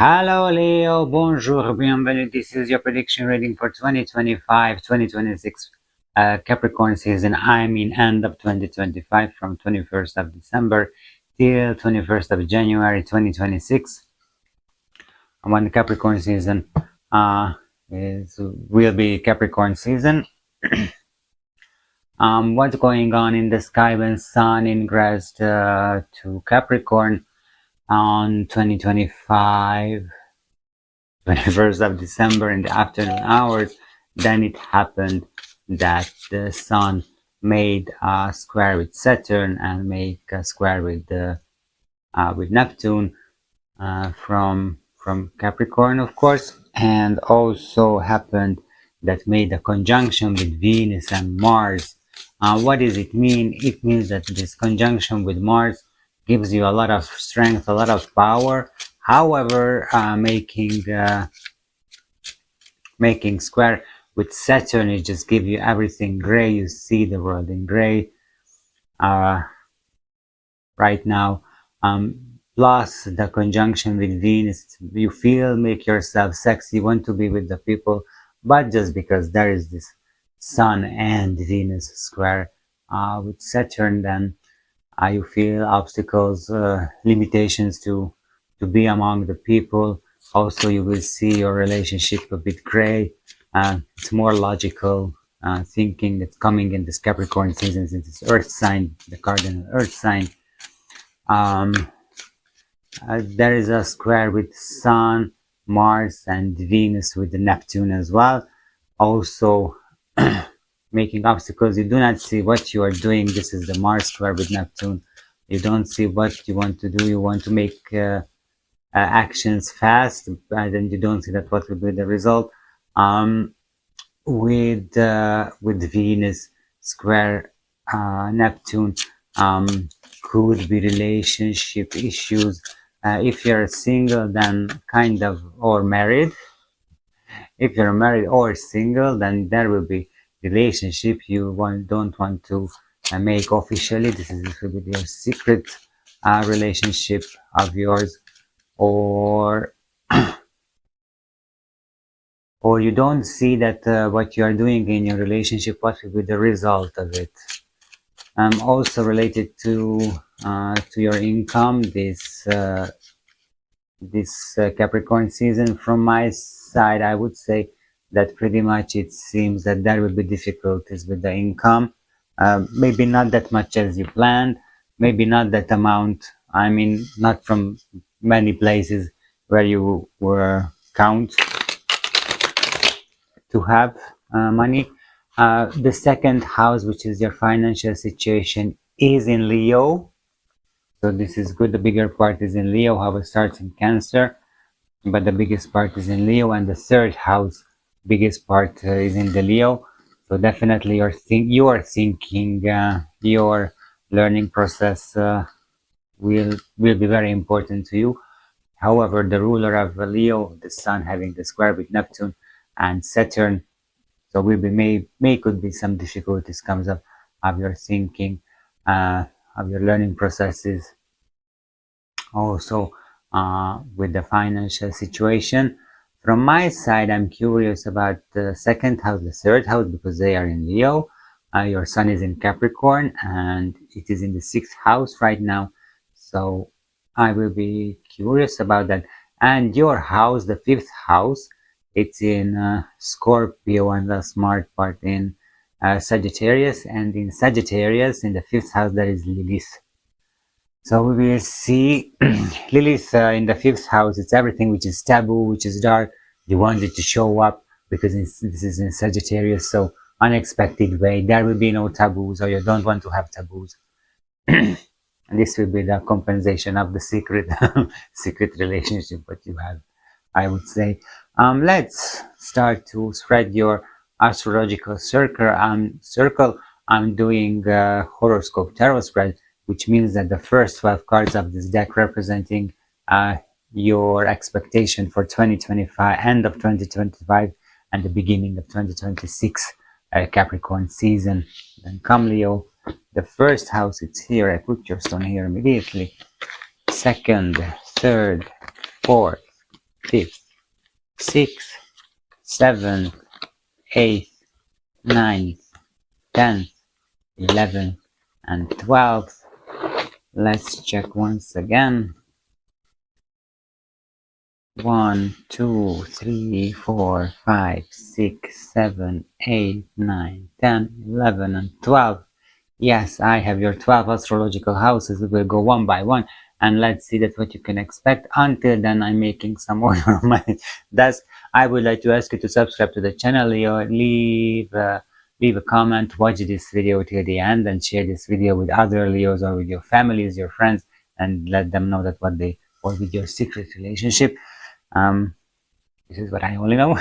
Hello Leo, bonjour, bienvenue. This is your prediction reading for 2025-2026 Capricorn season. I mean end of 2025 from 21st of December till 21st of January 2026. When the Capricorn season will be Capricorn season. What's going on in the sky when Sun ingressed to Capricorn on 2025? 21st of December in the afternoon hours. Then it happened that the Sun made a square with Saturn and make a square with Neptune from Capricorn, of course, and also happened that made a conjunction with Venus and Mars. What does it mean? It means that this conjunction with Mars gives you a lot of strength, a lot of power. However, making square with Saturn, it just gives you everything gray. You see the world in gray right now. Plus the conjunction with Venus, you make yourself sexy, you want to be with the people, but just because there is this Sun and Venus square with Saturn, then you feel obstacles, limitations to be among the people. Also, you will see your relationship a bit gray. It's more logical thinking that's coming in this Capricorn season, since it's Earth sign, the cardinal Earth sign. There is a square with Sun, Mars, and Venus with the Neptune as well. Also, making obstacles. You do not see what you are doing. This is the Mars square with Neptune. You don't see what you want to do. You want to make actions fast, and then you don't see that what will be the result. With Venus square Neptune, could be relationship issues. If you're single, then kind of, or married. If you're married or single, then there will be relationship you don't want to make officially. This will be your secret relationship of yours, or you don't see that what you are doing in your relationship, what will be the result of it. Also related to your income, this Capricorn season. From my side, I would say that pretty much it seems that there will be difficulties with the income. Maybe not that much as you planned, maybe not that amount. I mean, not from many places where you were count to have money. The second house, which is your financial situation, is in Leo. So this is good. The bigger part is in Leo. How it starts in Cancer, but the biggest part is in Leo. And the third house, biggest part is in the Leo. So definitely you are thinking your learning process will be very important to you. However, the ruler of Leo, the Sun, having the square with Neptune and Saturn, so could be some difficulties comes up of your thinking, of your learning processes. Also, with the financial situation. From my side, I'm curious about the second house, the third house, because they are in Leo. Your Sun is in Capricorn, and it is in the sixth house right now. So I will be curious about that. And your house, the fifth house, it's in Scorpio, and the smart part in Sagittarius. And in Sagittarius, in the fifth house, there is Lilith. So we will see Lilith in the fifth house. It's everything which is taboo, which is dark. You want it to show up because this is in Sagittarius. So unexpected way. There will be no taboos, or you don't want to have taboos. And this will be the compensation of the secret secret relationship that you have, I would say. Let's start to spread your astrological circle. I'm doing horoscope tarot spread, which means that the first 12 cards of this deck representing your expectation for 2025, end of 2025 and the beginning of 2026 Capricorn season. Then come Leo, the first house, it's here. I put your stone here immediately. Second, third, fourth, fifth, sixth, seventh, eighth, ninth, 10th, 11th, and 12th. Let's check once again. 1, 2, 3, 4, 5, 6, 7, 8, 9, 10, 11, and 12. Yes, I have your 12 astrological houses. We will go one by one and let's see that what you can expect. Until then, I'm making some order of my desk. I would like to ask you to subscribe to the channel, or leave a comment, watch this video till the end, and share this video with other Leos or with your families, your friends, and let them know that or with your secret relationship. This is what I only know,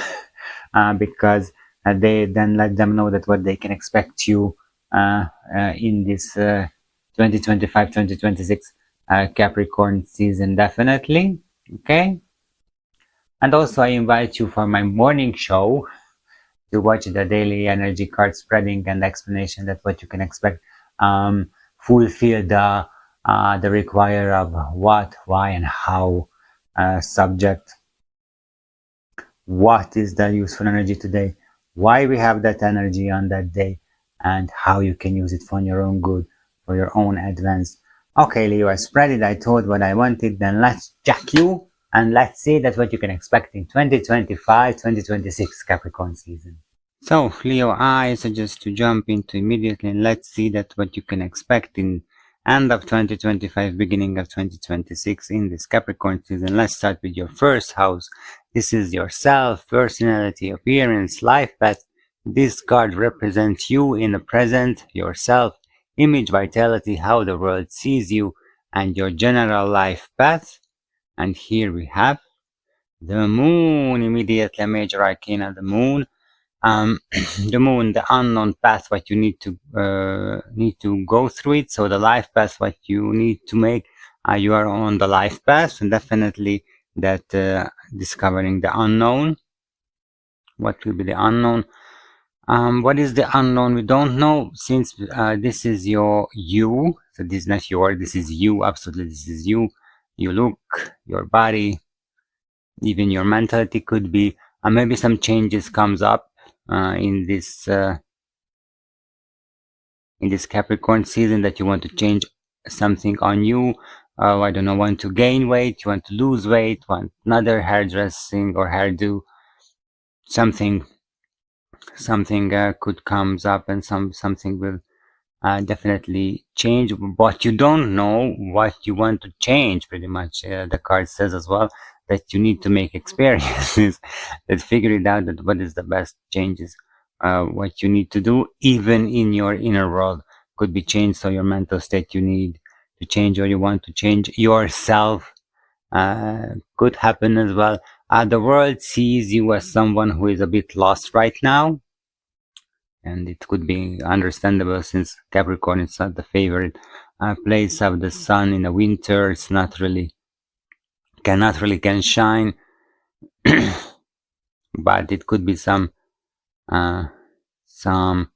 because they then let them know that what they can expect you in this 2025-2026 Capricorn season, definitely. Okay. And also I invite you for my morning show to watch the daily energy card spreading and explanation that what you can expect. Fulfill the require of what, why, and how subject. What is the useful energy today, why we have that energy on that day, and how you can use it for your own good, for your own advance. Okay, Leo, I spread it, I told what I wanted, then let's check you and let's see that what you can expect in 2025-2026 Capricorn season. So, Leo, I suggest to jump into immediately and let's see that what you can expect in end of 2025, beginning of 2026 in this Capricorn season. Let's start with your first house. This is yourself, personality, appearance, life path. This card represents you in the present, yourself, image, vitality, how the world sees you, and your general life path. And here we have the moon, immediately a major arcana, the moon. The moon, the unknown path, what you need to go through it. So the life path, what you need to make, you are on the life path, and definitely that discovering the unknown. What will be the unknown? What is the unknown? We don't know, since this is you. So this is not your, this is you. Absolutely, this is you. You look, your body, even your mentality could be. Maybe some changes comes up in this Capricorn season, that you want to change something on you. I don't know, want to gain weight, you want to lose weight, want another hairdressing or hairdo, something could comes up, and something will definitely change, but you don't know what you want to change. Pretty much the card says as well that you need to make experiences that figure it out, that what is the best changes, what you need to do even in your inner world could be changed. So your mental state you need to change, or you want to change yourself, could happen as well. The world sees you as someone who is a bit lost right now, and it could be understandable, since Capricorn is not the favorite place of the sun in the winter. It's not really can shine, but it could be some uh, some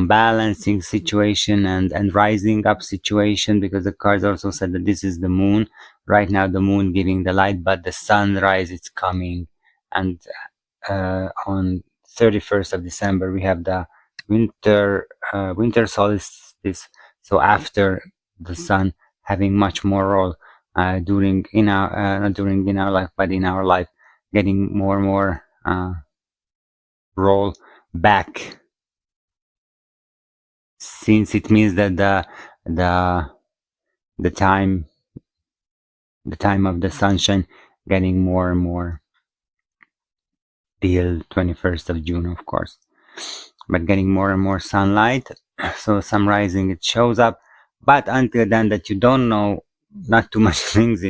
balancing situation and rising up situation, because the cards also said that this is the moon right now, the moon giving the light, but the sunrise is coming. And on 31st of December we have the winter solstice, so after the sun having much more role during in our not during in our life, but in our life, getting more and more role back, since it means that the the time of the sunshine getting more and more till 21st of June, of course, but getting more and more sunlight. So some rising it shows up, but until then, that you don't know not too much things,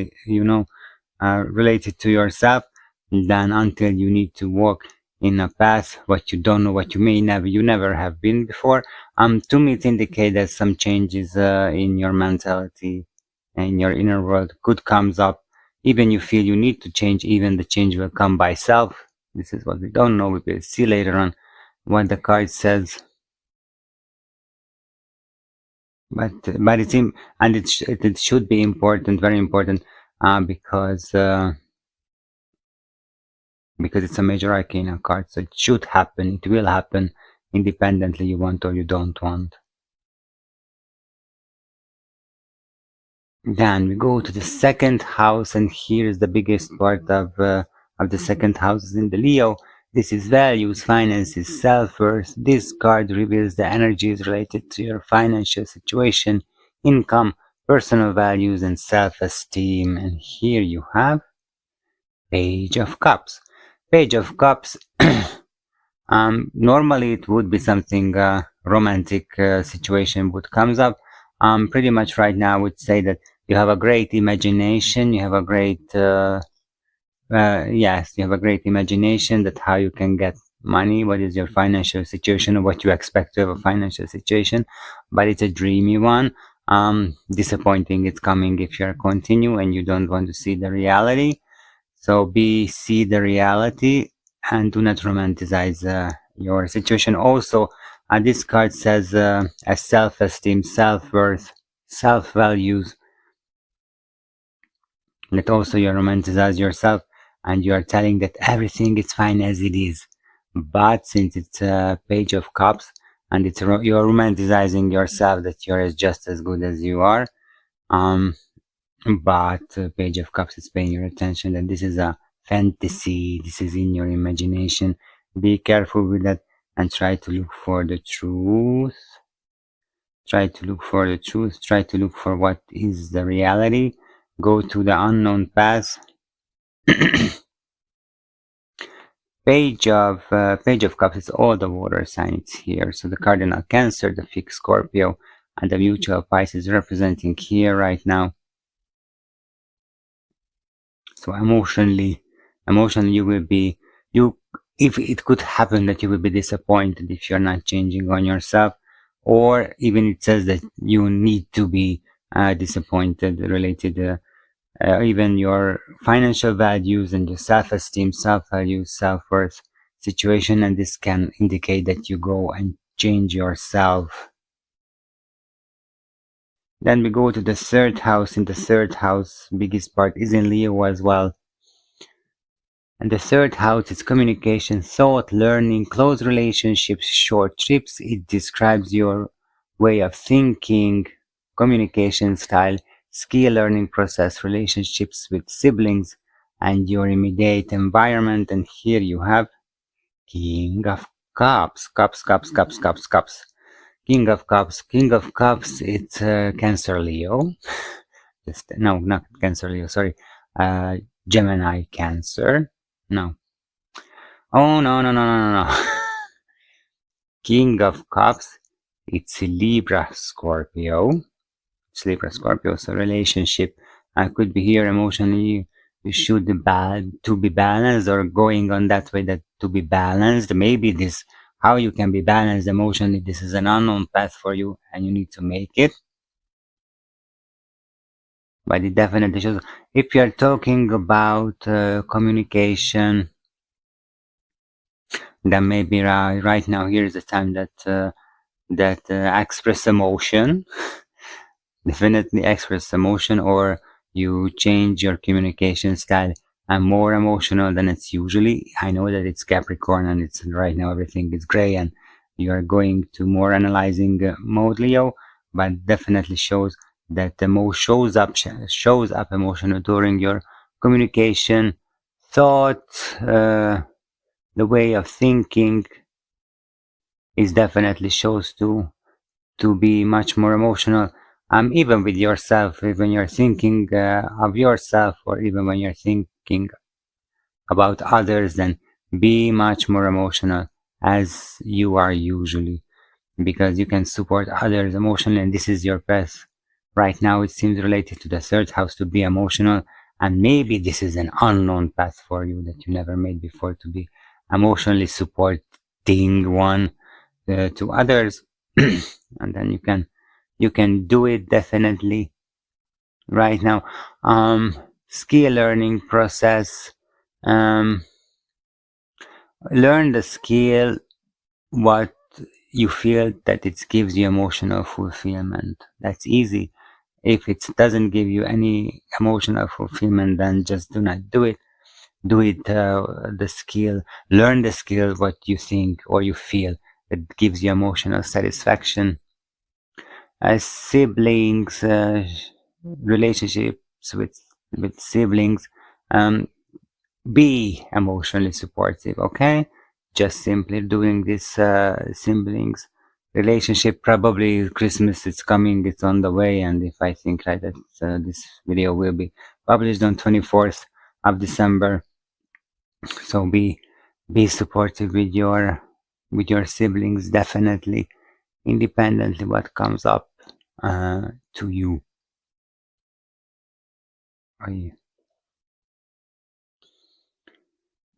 related to yourself, then until you need to walk in a path what you don't know, what you never have been before. To me it indicates that some changes in your mentality and in your inner world could comes up. Even you feel you need to change, even the change will come by self. This is what we don't know. We will see later on what the card says. But it's and it should be important, very important, because because it's a major arcana card, so it should happen, it will happen independently, you want or you don't want. Then we go to the second house, and here is the biggest part of the second house is in the Leo. This is values, finances, self-worth. This card reveals the energies related to your financial situation, income, personal values, and self-esteem. And here you have Page of Cups. Page of Cups. Normally it would be something romantic situation would comes up. Pretty much right now I would say that you have a great imagination, you have a great yes, you have a great imagination that how you can get money, what is your financial situation, or what you expect to have a financial situation, but it's a dreamy one. Disappointing it's coming if you're continue and you don't want to see the reality. So see the reality and do not romanticize your situation. Also, this card says as self-esteem, self-worth, self-values, that also you romanticize yourself and you are telling that everything is fine as it is. But since it's a Page of Cups and you're romanticizing yourself that you're just as good as you are, but Page of Cups is paying your attention that this is a fantasy, this is in your imagination. Be careful with that and try to look for the truth. Try to look for the truth. Try to look for what is the reality. Go to the unknown path. Page of Cups is all the water signs here. So the cardinal Cancer, the fixed Scorpio, and the mutual Pisces representing here right now. So emotionally you will be, if it could happen that you will be disappointed if you're not changing on yourself, or even it says that you need to be disappointed related even your financial values and your self-esteem, self-value, self-worth situation, and this can indicate that you go and change yourself. Then we go to the third house. In the third house, biggest part is in Leo as well. And the third house is communication, thought, learning, close relationships, short trips. It describes your way of thinking, communication style, skill learning process, relationships with siblings, and your immediate environment. And here you have King of Cups, Cups, Cups, Cups, Cups, Cups. King of Cups, King of Cups, it's Cancer Leo. No, not Cancer Leo, sorry. Gemini Cancer. No. Oh, no, no, no, no, no, no. King of Cups, it's Libra Scorpio. It's Libra Scorpio, so relationship. I could be here emotionally. You should to be balanced, or going on that way that to be balanced. Maybe this, how you can be balanced emotionally, this is an unknown path for you and you need to make it. But it definitely shows. If you're talking about communication, then maybe right now here is the time that express emotion. Definitely express emotion, or you change your communication style. I'm more emotional than it's usually. I know that it's Capricorn and it's right now everything is gray and you are going to more analyzing mode, Leo, but definitely shows that the most shows up emotional during your communication, thought, the way of thinking is definitely shows to be much more emotional. Even with yourself, when you're thinking of yourself, or even when you're thinking about others, then be much more emotional as you are usually, because you can support others emotionally, and this is your path. Right now, it seems related to the third house to be emotional, and maybe this is an unknown path for you that you never made before, to be emotionally supporting one to others. And then you can do it definitely right now. Skill learning process. Learn the skill what you feel that it gives you emotional fulfillment. That's easy. If it doesn't give you any emotional fulfillment, then just do not do it. do it, the skill, learn the skill, what you think or you feel that gives you emotional satisfaction. Siblings, relationships with siblings, um, be emotionally supportive, okay? Just simply doing this, siblings relationship. Probably Christmas is coming, it's on the way, and if I think right that this video will be published on 24th of December, so be supportive with your siblings, definitely, independently what comes up to you.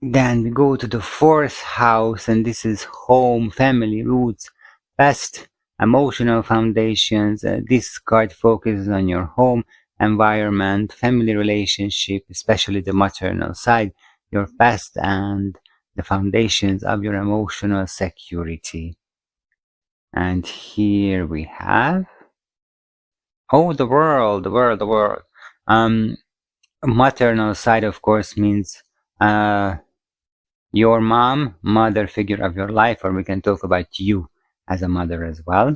Then we go to the fourth house, and this is home, family, roots, past, emotional foundations. This card focuses on your home, environment, family relationship, especially the maternal side, your past, and the foundations of your emotional security. And here we have, oh, the world, the world, the world. Um, Maternal side, of course, means your mom, mother figure of your life, or we can talk about you as a mother as well.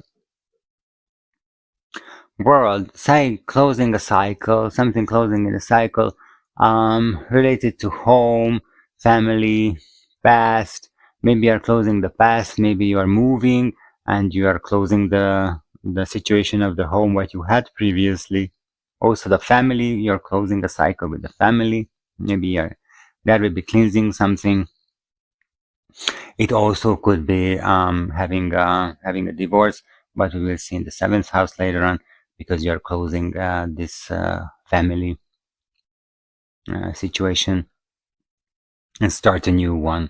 World, say closing a cycle, something closing in a cycle, related to home, family, past. Maybe you are closing the past, maybe you are moving and you are closing the situation of the home what you had previously. Also the family, you're closing a cycle with the family. Maybe you're that will be cleansing something. It also could be having a divorce, but we will see in the seventh house later on, because you're closing this family situation and start a new one.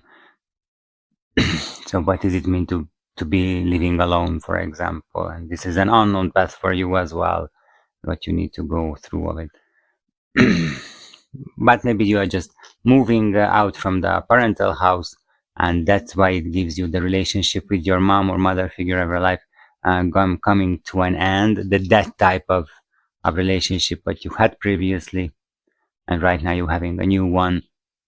So what does it mean to be living alone, for example? And this is an unknown path for you as well, what you need to go through of it. But maybe you are just moving out from the parental house, and that's why it gives you the relationship with your mom or mother figure of your life coming to an end, that type of relationship what you had previously, and right now you're having a new one,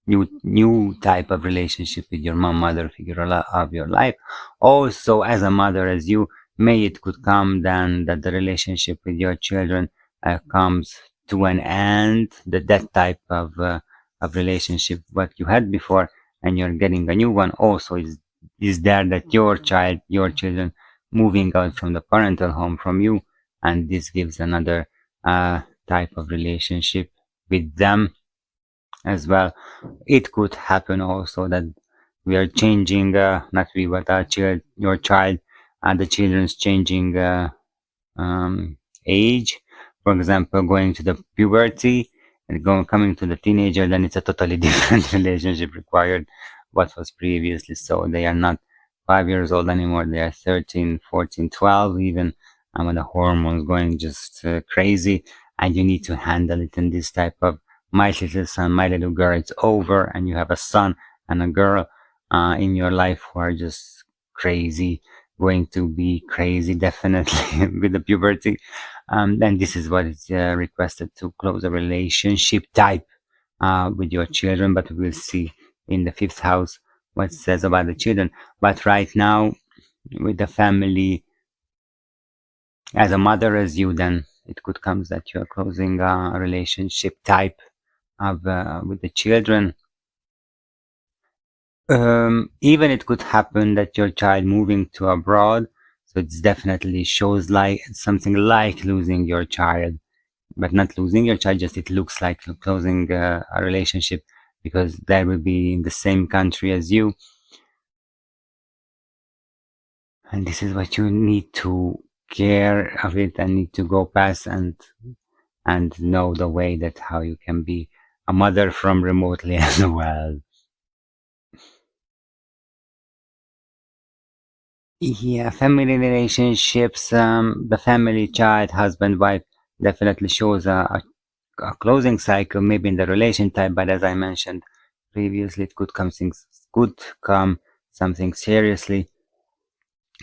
new type of relationship with your mom mother figure of your life. Also, as a mother, as you, may it could come then that the relationship with your children comes to an end, that type of relationship what you had before, and you're getting a new one. Also is there that your child, your children moving out from the parental home from you, and this gives another type of relationship with them as well. It could happen also that we are changing, not we, but our child, your child, and the children's changing um, age. For example, going to the puberty and coming to the teenager, then it's a totally different relationship required what was previously. So they are not 5 years old anymore. They are 13, 14, 12 even. And when the hormones going just crazy, and you need to handle it in this type of my little son, my little girl, it's over, and you have a son and a girl in your life who are just crazy, going to be crazy definitely with the puberty. And this is what is requested to close a relationship type with your children, but we'll see in the fifth house what it says about the children. But right now, with the family, as a mother, as you, then it could come that you're closing a relationship type of with the children. Even it could happen that your child moving to abroad, so it's definitely shows like something like losing your child, but not losing your child, just it looks like closing a relationship, because they will be in the same country as you, and this is what you need to care of it and need to go past, and know the way that how you can be a mother from remotely as well. Yeah, family relationships, the family, child, husband, wife, definitely shows a closing cycle, maybe in the relation type, but as I mentioned previously, it could come something seriously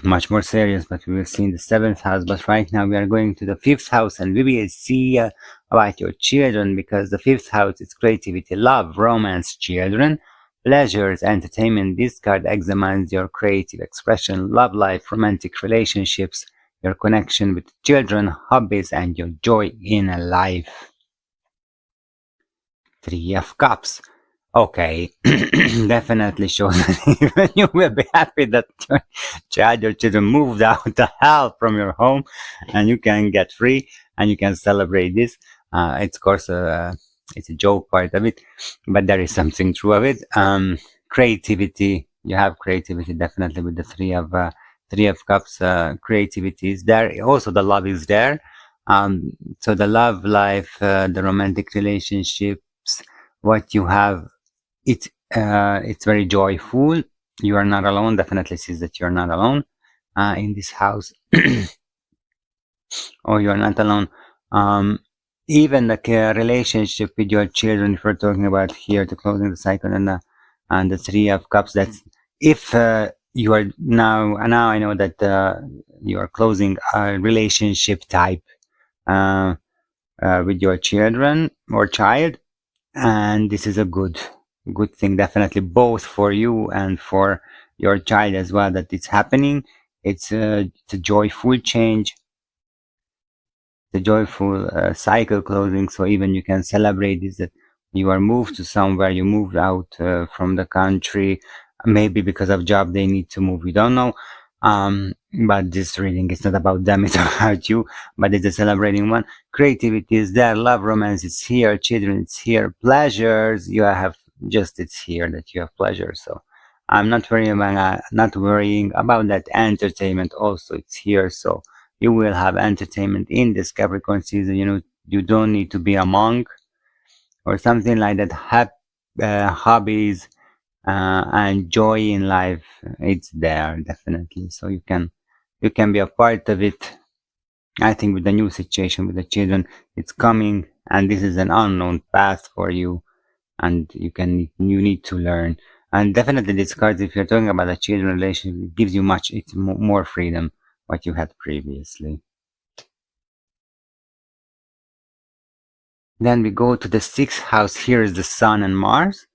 much more serious, but we will see in the 7th house. But right now we are going to the 5th house, and we will see about your children, because the 5th house is creativity, love, romance, children, pleasures, entertainment. This card examines your creative expression, love life, romantic relationships, your connection with children, hobbies, and your joy in life. 3 of Cups. Okay, definitely shows that even you will be happy that your child or children moved out the hell from your home, and you can get free and you can celebrate this. It's of course it's a joke part of it, but there is something true of it. Creativity, you have creativity definitely with the 3 of Cups. Creativity is there. Also, the love is there. So the love life, the romantic relationships, what you have, it's very joyful. You are not alone. Definitely sees that you are not alone in this house, or you are not alone. Um, Even the relationship with your children, if we're talking about here, to closing the cycle, and the 3 of Cups. That's if you are now I know that you are closing a relationship type uh, with your children or child, and this is a good thing, definitely, both for you and for your child as well, that it's happening. It's a joyful change, the joyful cycle closing. So even you can celebrate this, that you are moved to somewhere, you moved out from the country, maybe because of job they need to move, we don't know. But this reading is not about them, it's about you, but it's a celebrating one. Creativity is there, love, romance is here, children it's here, pleasures you have, just it's here that you have pleasure. So I'm not worrying about that. Entertainment also, it's here. So you will have entertainment in this Capricorn season. You don't need to be a monk or something like that. Have hobbies and joy in life. It's there definitely. So you can be a part of it. I think with the new situation with the children, it's coming, and this is an unknown path for you, and you need to learn. And definitely this card, if you're talking about a children relationship, it gives you it's more freedom what you had previously. Then we go to the 6th house. Here is the Sun and Mars.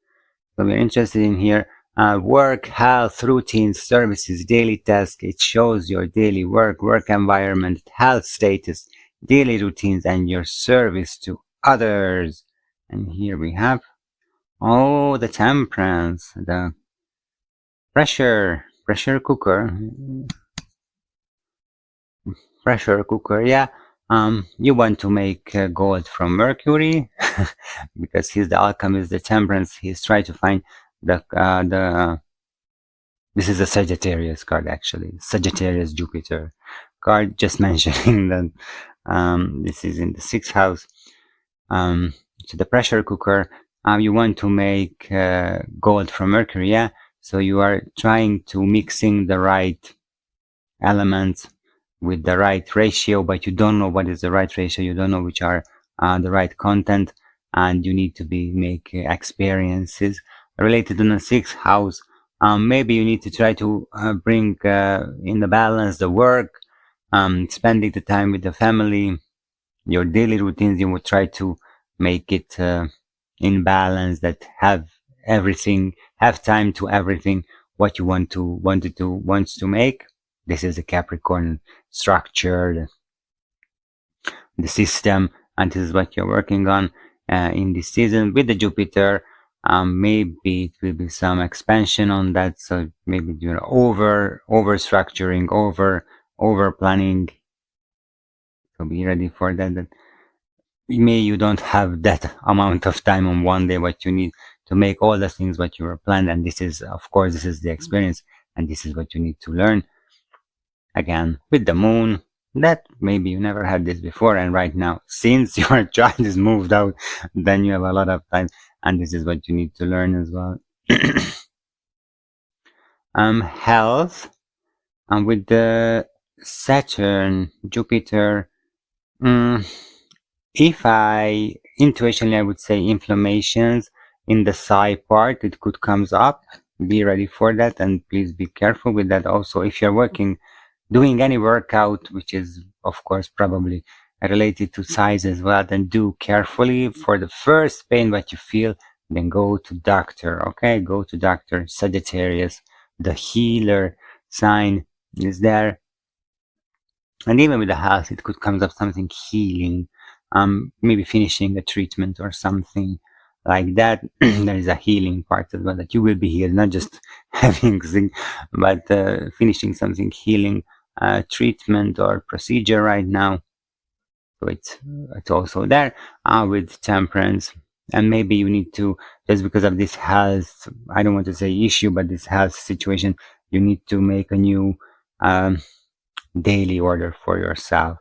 So we're interested in here work, health, routines, services, daily tasks. It shows your daily work environment, health status, daily routines, and your service to others. And here we have, the Temperance, the pressure cooker. Yeah. You want to make gold from Mercury, because he's the alchemist, the Temperance. He's trying to find the. This is a Sagittarius card, actually. Sagittarius Jupiter card. Just mentioning that this is in the 6th house. So the pressure cooker. You want to make gold from Mercury, yeah. So you are trying to mixing the right elements with the right ratio, but you don't know what is the right ratio. You don't know which are the right content, and you need to make experiences related to the 6th house. Maybe you need to try to bring in the balance the work, spending the time with the family, your daily routines. You would try to make it in balance, that have time to everything what you wants to make. This is a Capricorn structure, the system, and this is what you're working on in this season with the Jupiter. Maybe it will be some expansion on that. So maybe you're over structuring, over planning. So be ready for that. Maybe you don't have that amount of time on one day what you need to make all the things what you were planned. And this is, of course, this is the experience, and this is what you need to learn. Again, with the moon, that maybe you never had this before, and right now, since your child is moved out, then you have a lot of time, and this is what you need to learn as well. Health, and with the Saturn, Jupiter, if intuitionally I would say inflammations in the thigh part, it could comes up be ready for that, and please be careful with that. Also, if you're doing any workout, which is of course probably related to size as well, then do carefully. For the first pain that you feel, then go to doctor. Okay, go to doctor. Sagittarius, the healer sign is there. And even with the health, it could come up something healing, maybe finishing a treatment or something like that. There is a healing part as well, that you will be healed, not just having thing, but finishing something healing treatment or procedure right now. So it's also there with temperance. And maybe you need to, just because of this health, I don't want to say issue, but this health situation, you need to make a new um, daily order for yourself.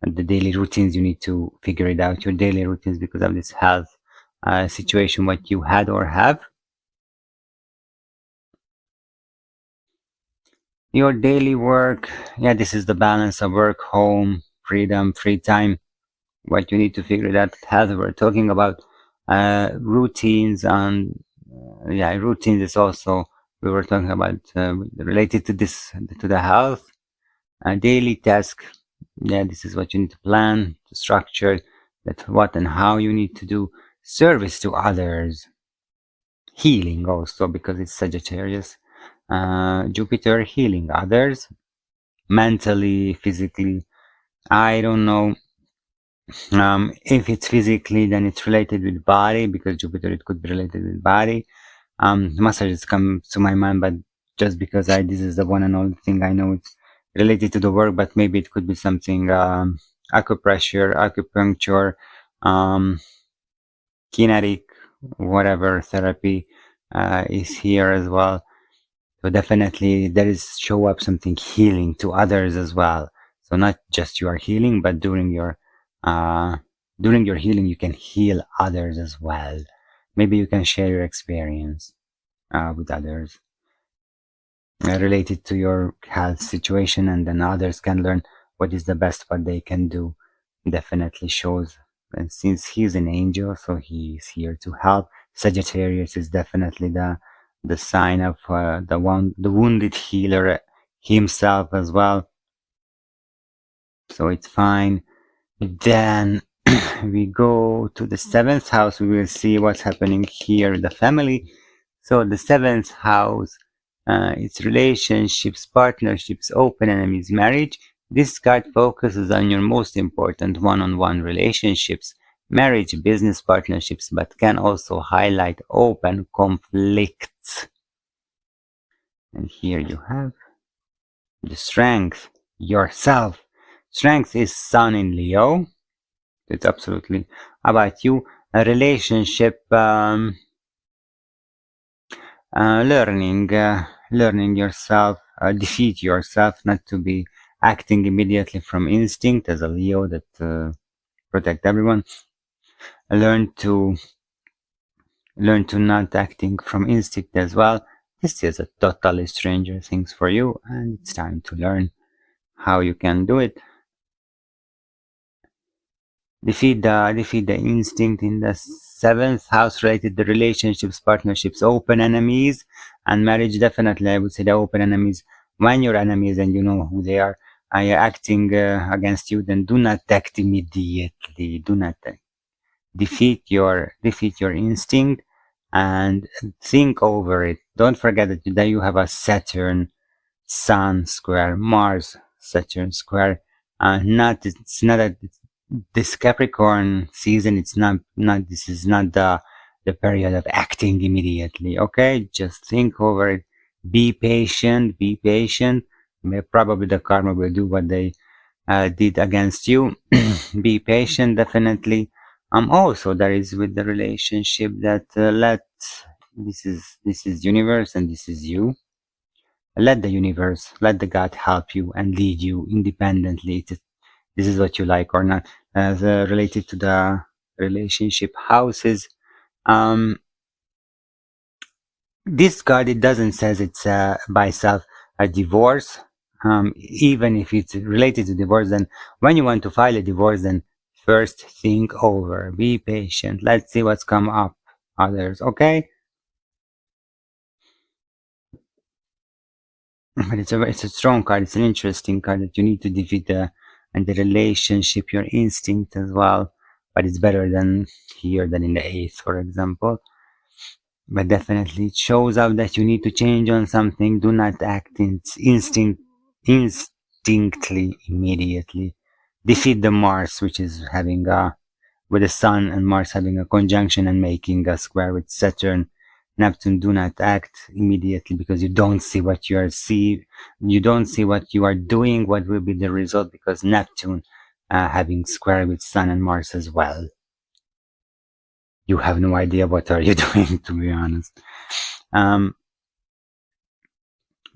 And the daily routines, you need to figure it out, your daily routines, because of this health situation what you had or have. Your daily work, yeah, this is the balance of work, home, freedom, free time. What you need to figure it out. Health, we're talking about routines, and yeah, routines is also, we were talking about related to this, to the health. Daily task, yeah, this is what you need to plan, to structure, that what and how you need to do. Service to others, healing also, because it's Sagittarius. Jupiter, healing others mentally, physically. I don't know. If it's physically, then it's related with body, because Jupiter, it could be related with body. Massages come to my mind, but just because this is the one and only thing I know, it's related to the work, but maybe it could be something, acupressure, acupuncture, um, kinetic, whatever therapy, is here as well. So definitely there is show up something healing to others as well. So not just you are healing, but uh, during your healing, you can heal others as well. Maybe you can share your experience with others related to your health situation, and then others can learn what is the best what they can do. Definitely shows. And since he's an angel, so he's here to help. Sagittarius is definitely the sign of the wounded healer himself as well. So it's fine. Then we go to the seventh house. We will see what's happening here in the family. So the seventh house, it's relationships, partnerships, open enemies, marriage. This card focuses on your most important one-on-one relationships, marriage, business partnerships, but can also highlight open conflicts. And here you have the strength, yourself. Strength is Sun in Leo. It's absolutely about you. A relationship, learning yourself, defeat yourself, not to be acting immediately from instinct as a Leo that protect everyone. Learn to not acting from instinct as well. This is a totally stranger things for you, and it's time to learn how you can do it. Defeat the instinct in the seventh house, related to relationships, partnerships, open enemies, and marriage. Definitely, I would say the open enemies. When your enemies and you know who they are acting against you, then do not act immediately. Do not defeat your instinct and think over it. Don't forget that you have a Saturn Sun square, Mars Saturn square. Not it's not a this Capricorn season. It's not this is not the period of acting immediately. Okay, just think over it. Be patient. Be patient. Probably the karma will do what they did against you. Be patient, definitely. Also there is with the relationship that this is universe and this is you. Let the universe, let the God help you and lead you independently. This is what you like or not. As related to the relationship houses, um, this card, it doesn't says it's by itself a divorce. Even if it's related to divorce, then when you want to file a divorce, then first think over, be patient. Let's see what's come up. Others, okay? But it's a strong card. It's an interesting card that you need to defeat and the relationship, your instinct as well. But it's better than here than in the eighth, for example. But definitely it shows up that you need to change on something. Do not act instinctly immediately. Defeat the Mars, which is having a with the Sun and Mars having a conjunction and making a square with Saturn. Neptune, do not act immediately because you don't see what you don't see what you are doing, what will be the result, because Neptune having square with Sun and Mars as well. You have no idea what are you doing, to be honest.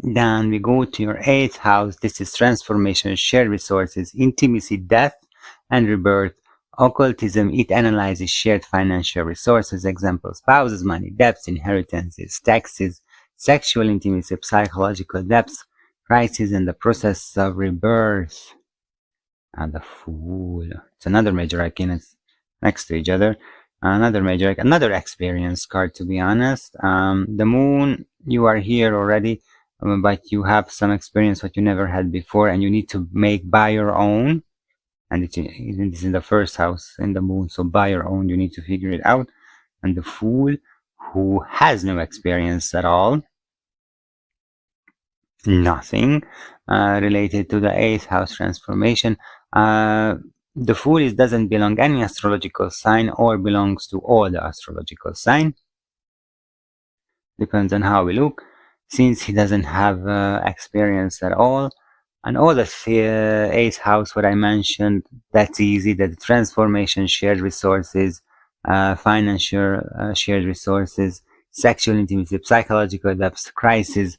Then we go to your eighth house. This is transformation, shared resources, intimacy, death, and rebirth. Occultism, it analyzes shared financial resources, example, spouses, money, debts, inheritances, taxes, sexual intimacy, psychological depths, crisis, and the process of rebirth. And the Fool. It's another major arcana. It's next to each other. Another experience card, to be honest. The Moon, you are here already, but you have some experience what you never had before, and you need to make by your own. And it's in the first house in the Moon, so by your own, you need to figure it out. And the Fool, who has no experience at all, nothing related to the eighth house transformation. The Fool doesn't belong any astrological sign or belongs to all the astrological sign. Depends on how we look. Since he doesn't have experience at all, and all the eighth house, what I mentioned, that's easy. That the transformation, shared resources, financial shared resources, sexual intimacy, psychological depth, crisis.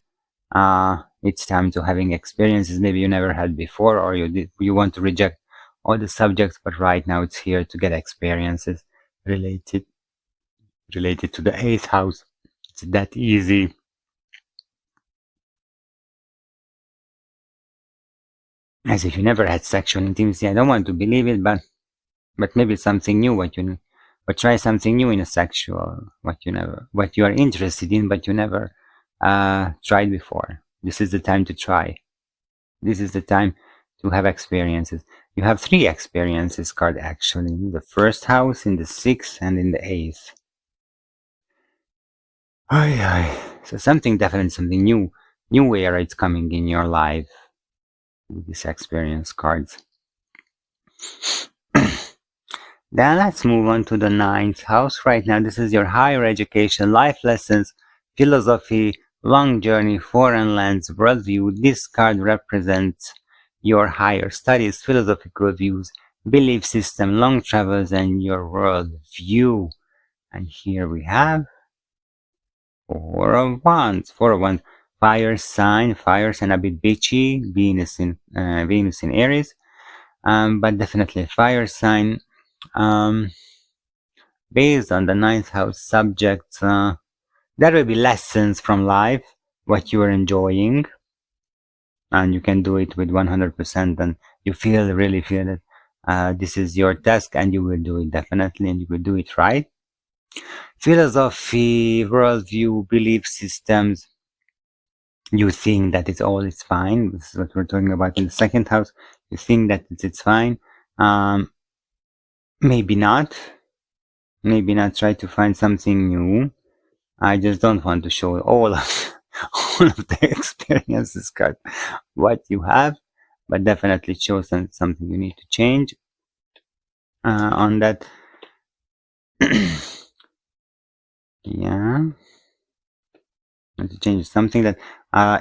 It's time to having experiences maybe you never had before, or you want to reject all the subjects, but right now it's here to get experiences related to the eighth house. It's that easy. As if you never had sexual intimacy. I don't want to believe it, but maybe it's something new but try something new in a sexual what you are interested in, but you never tried before. This is the time to try. This is the time to have experiences. You have 3 experiences card actually. In the first house, in the 6th, and in the 8th. So something new era is coming in your life with these experience cards. Then let's move on to the 9th house. Right now, this is your higher education, life lessons, philosophy, long journey, foreign lands, worldview. This card represents your higher studies, philosophical views, belief system, long travels, and your world view. And here we have Four of Wands. Fire sign, a bit bitchy, Venus in Aries, but definitely fire sign. Based on the 9th house subjects, there will be lessons from life, what you are enjoying, and you can do it with 100%, and you really feel it. This is your task, and you will do it definitely, and you will do it right. Philosophy, worldview, belief systems, you think that it's fine. This is what we're talking about in the 2nd house. You think that it's fine. Maybe not. Try to find something new. I just don't want to show all of the experiences card what you have, but definitely shows something you need to change on that. Yeah, to change something that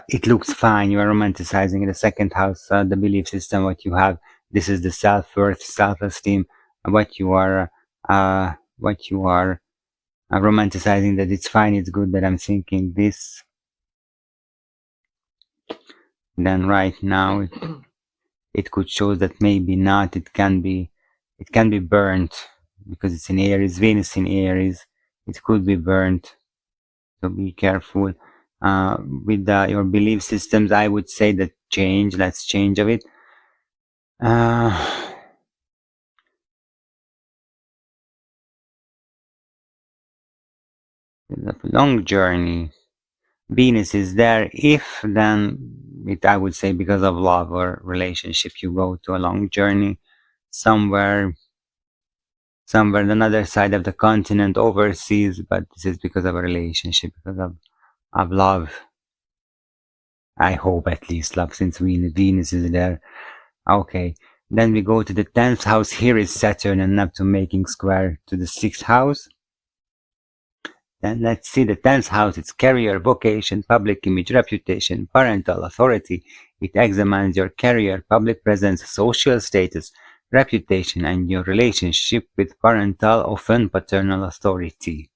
it looks fine. You are romanticizing in the 2nd house, the belief system what you have. This is the self-worth, self-esteem, what you are romanticizing, that it's fine, it's good that I'm thinking this. Then right now it could show that maybe not. It can be burnt because it's in Aries, Venus in Aries. It could be burnt, so be careful with your belief systems. I would say that let's change of it. It's a long journey. Venus is there. If then it, I would say because of love or relationship, you go to a long journey somewhere, somewhere on another side of the continent, overseas, but this is because of a relationship, because of love. I hope at least love, since Venus is there. Okay, then we go to the 10th house. Here is Saturn and Neptune making square to the 6th house. Then let's see the 10th house. It's career, vocation, public image, reputation, parental authority. It examines your career, public presence, social status, reputation, and your relationship with parental, often paternal authority.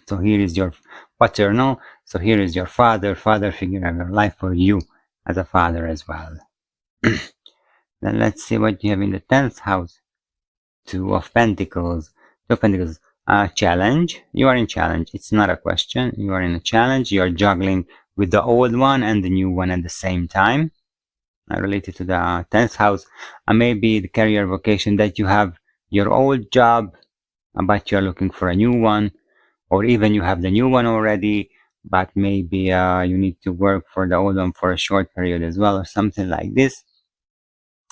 So here is your paternal. So here is your father figure of your life for you as a father as well. Then let's see what you have in the 10th house. Two of Pentacles. Two of Pentacles. Challenge. You are in challenge. It's not a question. You are in a challenge. You are juggling with the old one and the new one at the same time. Related to the 10th house. Maybe the career vocation that you have your old job, but you're looking for a new one. Or even you have the new one already, but maybe you need to work for the old one for a short period as well, or something like this,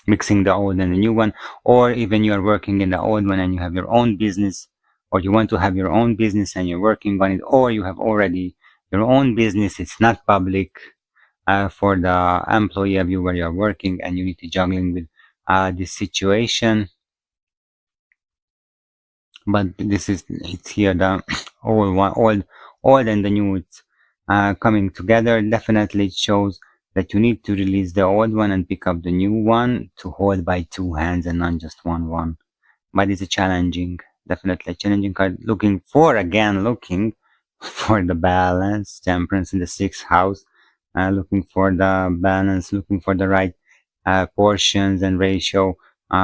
mixing the old and the new one. Or even you are working in the old one and you have your own business, or you want to have your own business and you're working on it, or you have already your own business, it's not public, for the employee of you where you're working, and you need to juggling with this situation. But this is, it's here the old and the new, it's coming together. Definitely it shows that you need to release the old one and pick up the new one to hold by two hands and not just one. But it's a challenging, definitely a challenging card. Looking for for the balance, temperance in the 6th house, looking for the balance, looking for the right portions and ratio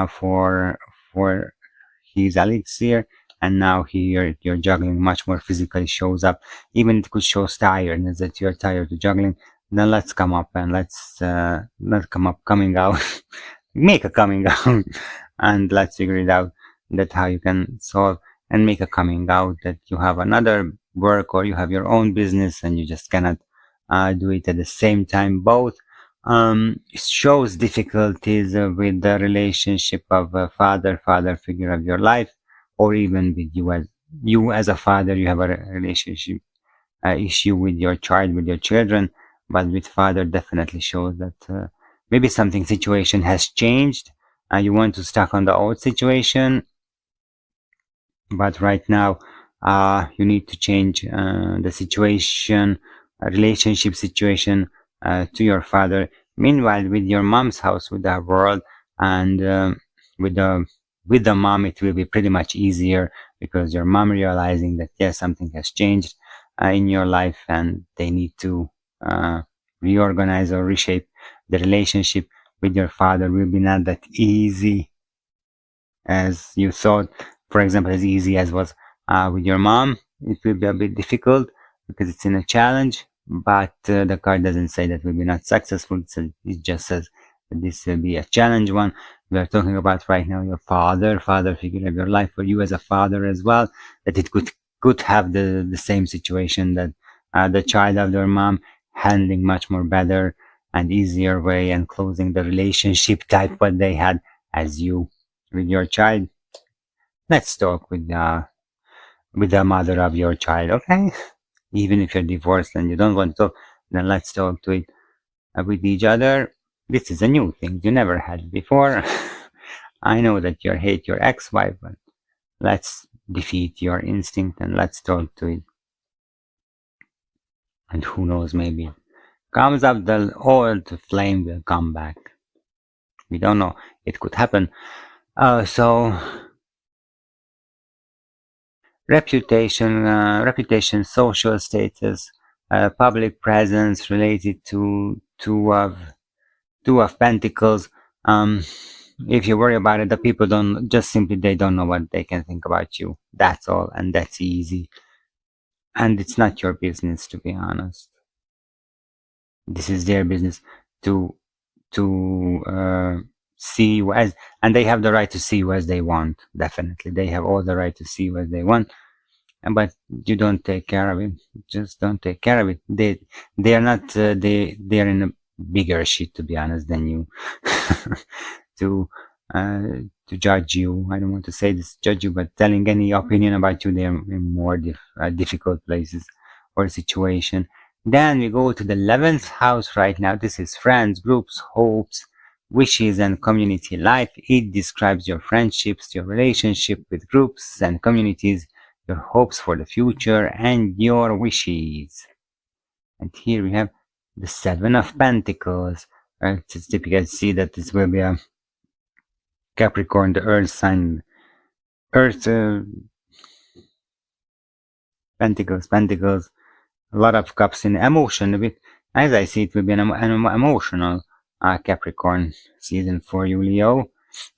for his elixir. And now here you're juggling much more physically shows up. Even it could show tiredness, that you're tired of juggling. Then let's come up and let's come up coming out. Make a coming out and let's figure it out, that how you can solve and make a coming out that you have another work or you have your own business and you just cannot do it at the same time. Both shows difficulties with the relationship of a father figure of your life, or even with you as a father, you have a relationship issue with your child, with your children. But with father, definitely shows that maybe something situation has changed. You want to stuck on the old situation, but right now you need to change the situation, relationship situation to your father. Meanwhile, with your mom's house, with the world, and with the with the mom, it will be pretty much easier, because your mom realizing that yes, something has changed in your life and they need to uh, reorganize or reshape the relationship. With your father will be not that easy as you thought. For example, as easy as was with your mom, it will be a bit difficult because it's in a challenge. But the card doesn't say that will be not successful. So it just says that this will be a challenge one. We are talking about right now your father figure of your life, for you as a father as well. That it could have the same situation, that the child of your mom handling much more better and easier way and closing the relationship type what they had as you with your child. Let's talk with the mother of your child, okay? Even if you're divorced and you don't want to talk, then let's talk to it with each other. This is a new thing you never had before. I know that you hate your ex-wife, but let's defeat your instinct and let's talk to it. And who knows, maybe it comes up, the old flame will come back. We don't know. It could happen. So reputation, social status, public presence related to two of Pentacles. Um, if you worry about it, the people don't just simply they don't know what they can think about you. That's all, and that's easy. And it's not your business, to be honest. This is their business to see you as, and they have the right to see you as they want. Definitely, they have all the right to see you as they want. but you don't take care of it. Just don't take care of it. They are not they are in a bigger shit, to be honest, than you. to uh, to judge you. I don't want to say this judge you, but telling any opinion about you, they're in more difficult places or situation. Then we go to the 11th house right now. This is friends, groups, hopes, wishes, and community life. It describes your friendships, your relationship with groups and communities, your hopes for the future, and your wishes. And here we have the Seven of Pentacles. It's typical to see that this will be a Capricorn, the Earth sign. Earth, Pentacles, a lot of cups in emotion. A bit, as I see, it will be an emotional Capricorn season for you, Leo,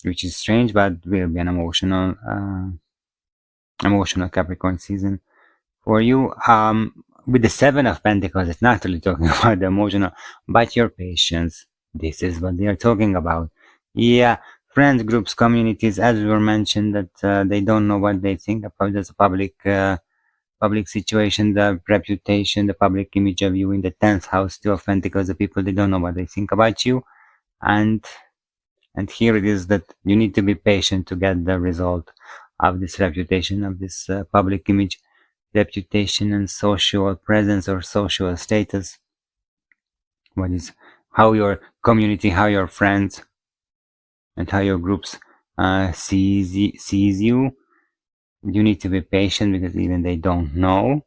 which is strange, but will be an emotional Capricorn season for you. With the Seven of Pentacles, it's not really talking about the emotional, but your patience. This is what they are talking about. Yeah, friends, groups, communities, as we were mentioned, that they don't know what they think about this public situation, the reputation, the public image of you in the 10th house, Two of Pentacles, the people, they don't know what they think about you. And here it is that you need to be patient to get the result of this reputation, of this public image, reputation and social presence or social status. What is how your community, how your friends, and how your groups sees you. You need to be patient because even they don't know,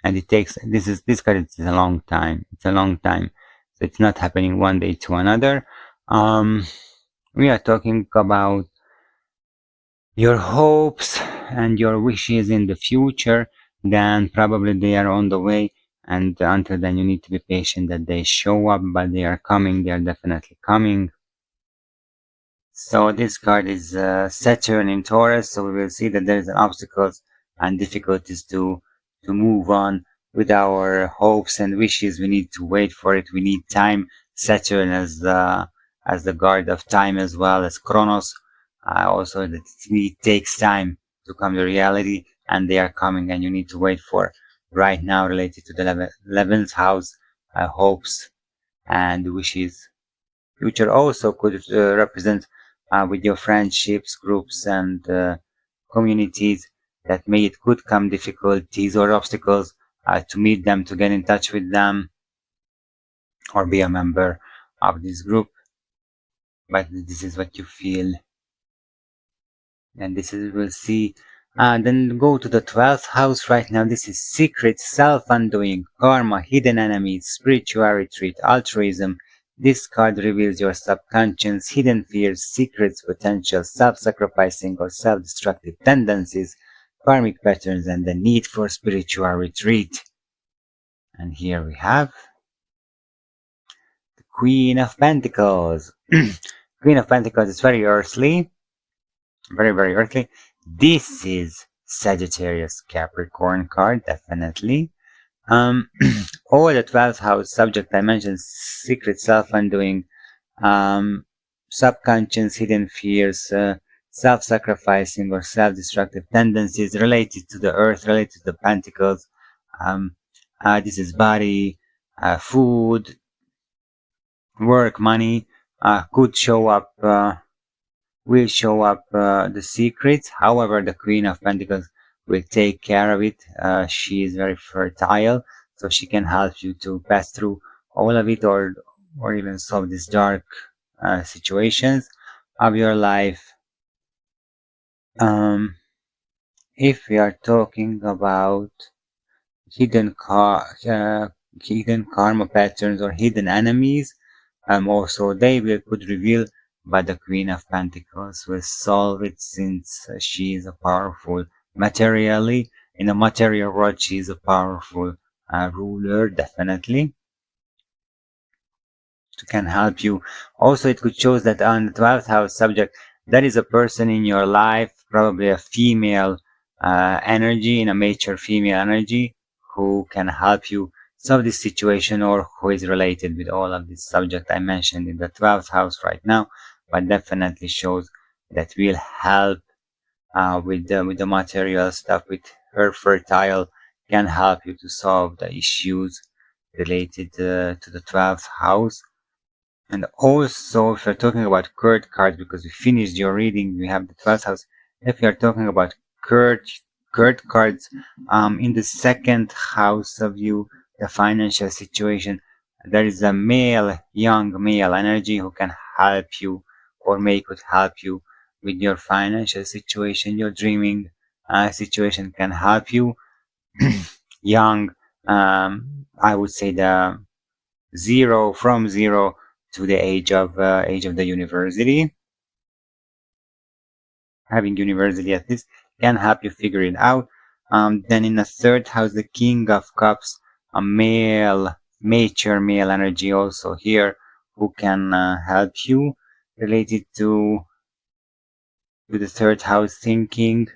and it takes this card. It's a long time. It's a long time, so it's not happening one day to another. We are talking about your hopes and your wishes in the future. Then probably they are on the way, and until then you need to be patient that they show up, but they are coming. They are definitely coming. So this card is Saturn in Taurus, so we will see that there is obstacles and difficulties to move on with our hopes and wishes. We need to wait for it. We need time. Saturn as the guard of time as well as Kronos. Also, that it takes time to come to reality, and they are coming, and you need to wait for right now related to the 11th house hopes and wishes. Future also could represent with your friendships, groups, and communities that may it could come difficulties or obstacles to meet them, to get in touch with them, or be a member of this group. But this is what you feel, and this is we'll see. Then go to the 12th house right now. This is secret, self-undoing, karma, hidden enemies, spiritual retreat, altruism. This card reveals your subconscious, hidden fears, secrets, potential, self-sacrificing or self-destructive tendencies, karmic patterns, and the need for spiritual retreat. And here we have the Queen of Pentacles. Queen of Pentacles is very earthly, very, very earthly. This is Sagittarius Capricorn card, definitely. All the 12th house subject dimensions, secret self-undoing, subconscious hidden fears, self-sacrificing or self-destructive tendencies related to the earth, related to the pentacles. This is body, food, work, money, could show up, will show up the secrets. However, the Queen of Pentacles will take care of it. She is very fertile, so she can help you to pass through all of it, or even solve these dark situations of your life. If we are talking about hidden hidden karma patterns or hidden enemies, also they will could reveal, but the Queen of Pentacles will solve it, since she is a powerful materially in the material world. She is a powerful ruler, definitely, can help you. Also, it could show that on the 12th house subject, there is a person in your life, probably a female energy, in a mature female energy, who can help you solve this situation, or who is related with all of this subject I mentioned in the 12th house right now, but definitely shows that will help with the material stuff, with her fertile can help you to solve the issues related to the 12th house. And also, if you're talking about court cards, because we finished your reading, we have the 12th house. If you're talking about court, court cards, in the second house of you, the financial situation, there is a male, young male energy who can help you or may could help you with your financial situation. Your dreaming situation can help you. Young, I would say the from zero to the age of the university. Having university at least can help you figure it out. Then in the third house, the King of Cups, a mature male energy also here who can help you related to the third house thinking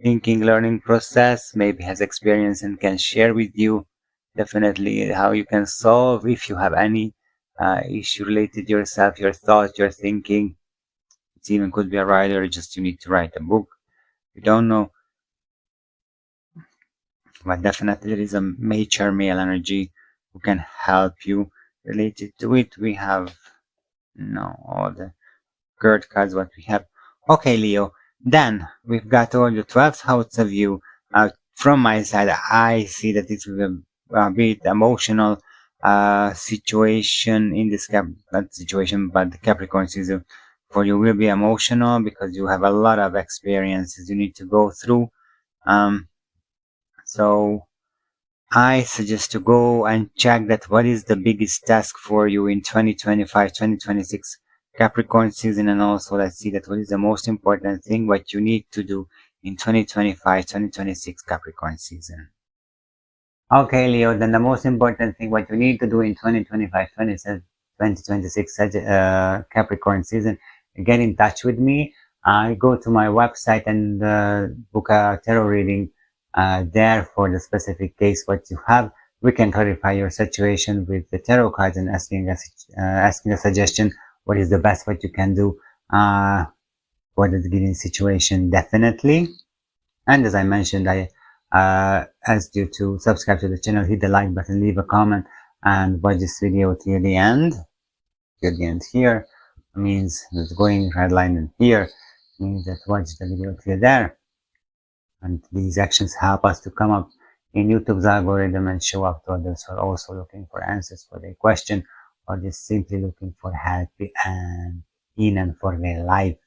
learning process, maybe has experience and can share with you definitely how you can solve if you have any issue related to yourself, your thoughts, your thinking. It even could be a writer, just you need to write a book. You don't know, but definitely there is a mature male energy who can help you related to it. We have all the card cards what we have. Okay, Leo. Then we've got all the 12th house of you. From my side, I see that it's a bit emotional situation in this not situation, but the Capricorn season for you will be emotional because you have a lot of experiences you need to go through. So I suggest to go and check that what is the biggest task for you in 2025, 2026 Capricorn season, and also let's see that what is the most important thing what you need to do in 2025, 2026 Capricorn season. Okay, Leo, then the most important thing what you need to do in 2025, 2026 Capricorn season, get in touch with me. Go to my website and book a tarot reading there for the specific case what you have. We can clarify your situation with the tarot cards and asking a suggestion what is the best what you can do for the given situation, definitely. And as I mentioned, I asked you to subscribe to the channel, hit the like button, leave a comment, and watch this video till the end. Till the end here means it's going red line, and here means that watch the video till there. And these actions help us to come up in YouTube's algorithm and show up to others who are also looking for answers for their question or just simply looking for help and for their life.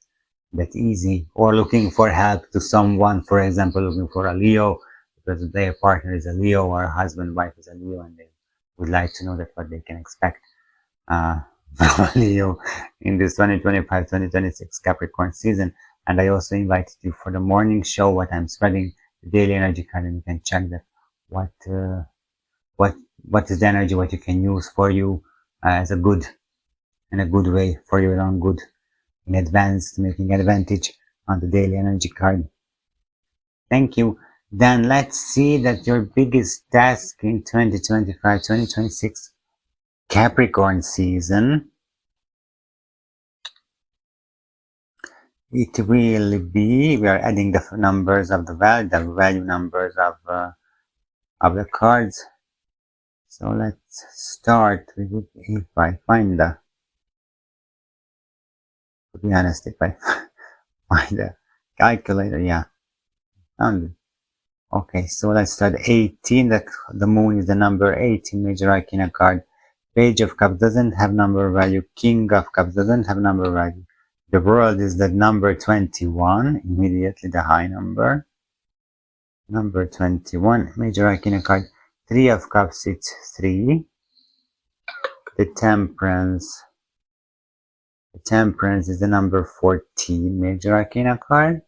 That easy, or looking for help to someone, for example, looking for a Leo because their partner is a Leo or a husband, wife is a Leo, and they would like to know that what they can expect from a Leo in this 2025-2026 Capricorn season. And I also invited you for the morning show, what I'm spreading, the daily energy card, and you can check that what is the energy what you can use for you as a good way for your own good in advance, making advantage on the daily energy card. Thank you. Then let's see that your biggest task in 2025-2026 Capricorn season, it will be, we are adding the numbers of the value numbers of the cards. So let's start with it. If I find the, to be honest, if I find the calculator, yeah, found it. Okay, so let's start 18. The moon is the number 18 major arcana card. Page of Cups doesn't have number value. King of Cups doesn't have number value. The world is the number 21, immediately the high number. Number 21, major arcana card. 3 of Cups, it's 3. The Temperance is the number 14, major arcana card.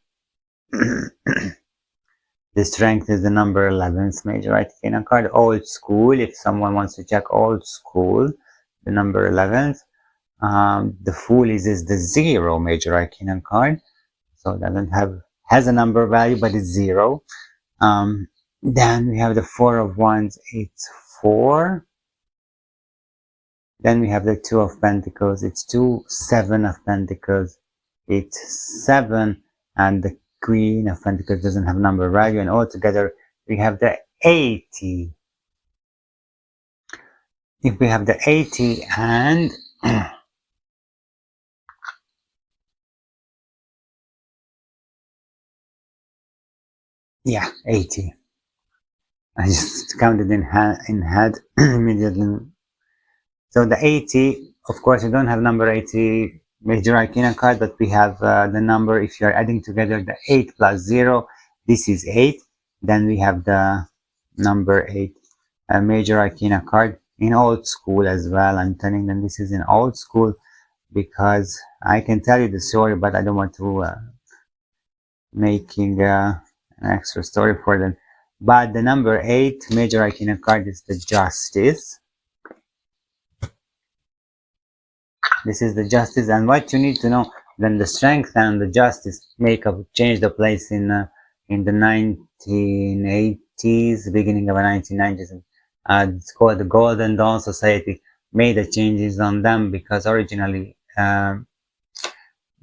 The Strength is the number 11th major arcana card. Old School, if someone wants to check Old School, the number 11th. The Fool is the 0 major arcana card. So it has a number value, but it's 0. Then we have the 4 of Wands, it's 4. Then we have the 2 of Pentacles, it's 2. 7 of Pentacles, it's 7. And the Queen of Pentacles doesn't have number value, and altogether we have the 80. If we have the 80 and yeah, 80. I just counted in head immediately. So the 80, of course, we don't have number 80 major arcana card, but we have the number, if you're adding together the 8 plus 0, this is 8. Then we have the number 8 major arcana card in old school as well. I'm telling them this is in old school because I can tell you the story, but I don't want to making an extra story for them. But the number 8 major arcana card is the Justice. This is the Justice, and what you need to know, then the Strength and the Justice change the place in the 1980s, beginning of the 1990s. It's called the Golden Dawn Society. Made the changes on them because originally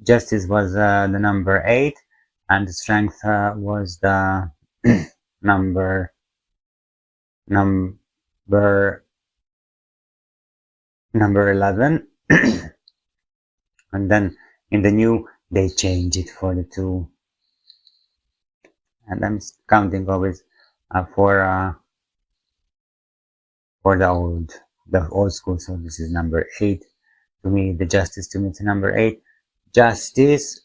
Justice was the number 8, and the Strength was the number 11. And then in the new they change it for the 2, and I'm counting always for the old school. So this is number 8 to me. The Justice to me it's number 8. Justice.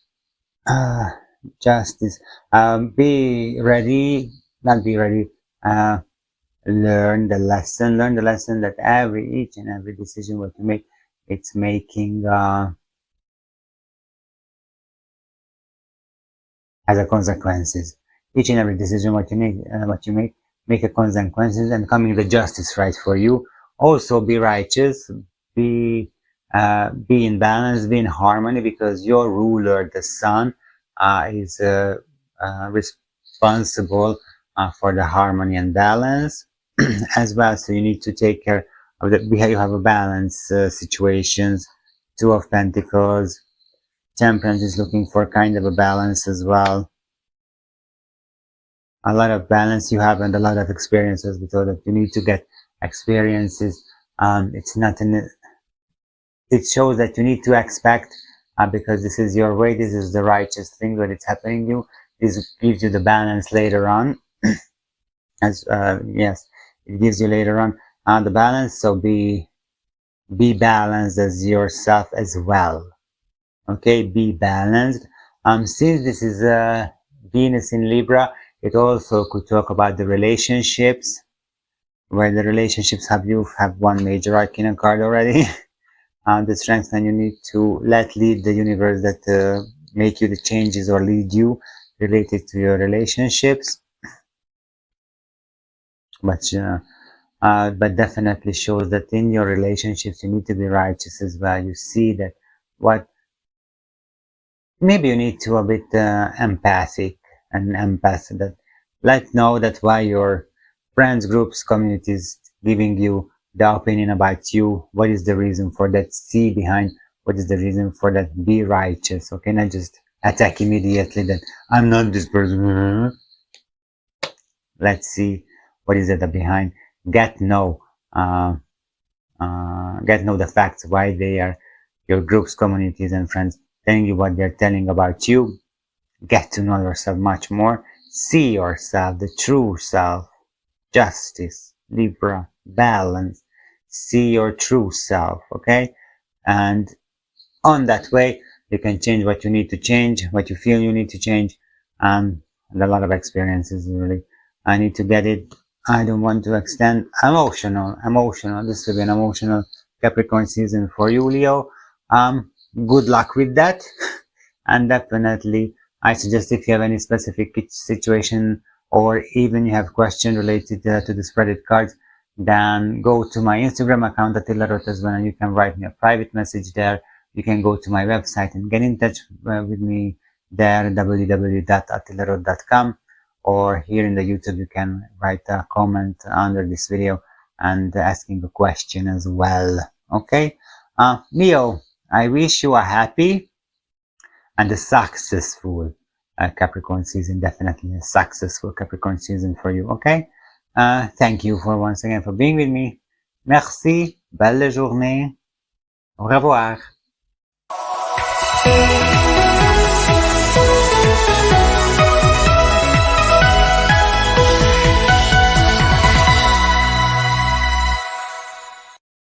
Justice. Be ready, not be ready. Learn the lesson that each and every decision what you make, it's making has a consequences. Each and every decision what you make a consequences, and coming the justice right for you. Also be righteous, be in balance, be in harmony, because your ruler, the sun, is responsible for the harmony and balance as well. So you need to take care of that. You have a balance situations. 2 of Pentacles. Temperance is looking for kind of a balance as well. A lot of balance you have and a lot of experiences, because that you need to get experiences. It's not it shows that you need to expect because this is your way, this is the righteous thing that it's happening to you. This gives you the balance later on. As yes, it gives you later on the balance. So be balanced as yourself as well. Okay, be balanced. Since this is Venus in Libra, it also could talk about the relationships, where the relationships have 1 major arcana card already. The Strength, and you need to lead the universe that make you the changes or lead you related to your relationships. But definitely shows that in your relationships you need to be righteous as well. You see that what maybe you need to a bit empathic and empath, that let know that why your friends, groups, communities giving you the opinion about you, what is the reason for that, see behind what is the reason for that, be righteous. Okay, not just attack immediately that I'm not this person. Let's see what is it behind. Get know the facts, why they are your groups, communities, and friends telling you what they're telling about you. Get to know yourself much more. See yourself, the true self. Justice, Libra, balance. See your true self, okay? And on that way, you can change what you need to change, what you feel you need to change, and a lot of experiences, really. I need to get it. I don't want to extend. Emotional. This will be an emotional Capricorn season for you, Leo. Good luck with that. And definitely, I suggest if you have any specific situation, or even you have questions related to the spreaded cards, then go to my Instagram account, Attila Rotasvan, and you can write me a private message there. You can go to my website and get in touch with me there, www.attilarot.com, or here in the YouTube, you can write a comment under this video and asking a question as well. Okay, Leo, I wish you a happy and a successful Capricorn season, definitely a successful Capricorn season for you, okay? Thank you for once again for being with me. Merci, belle journée, au revoir.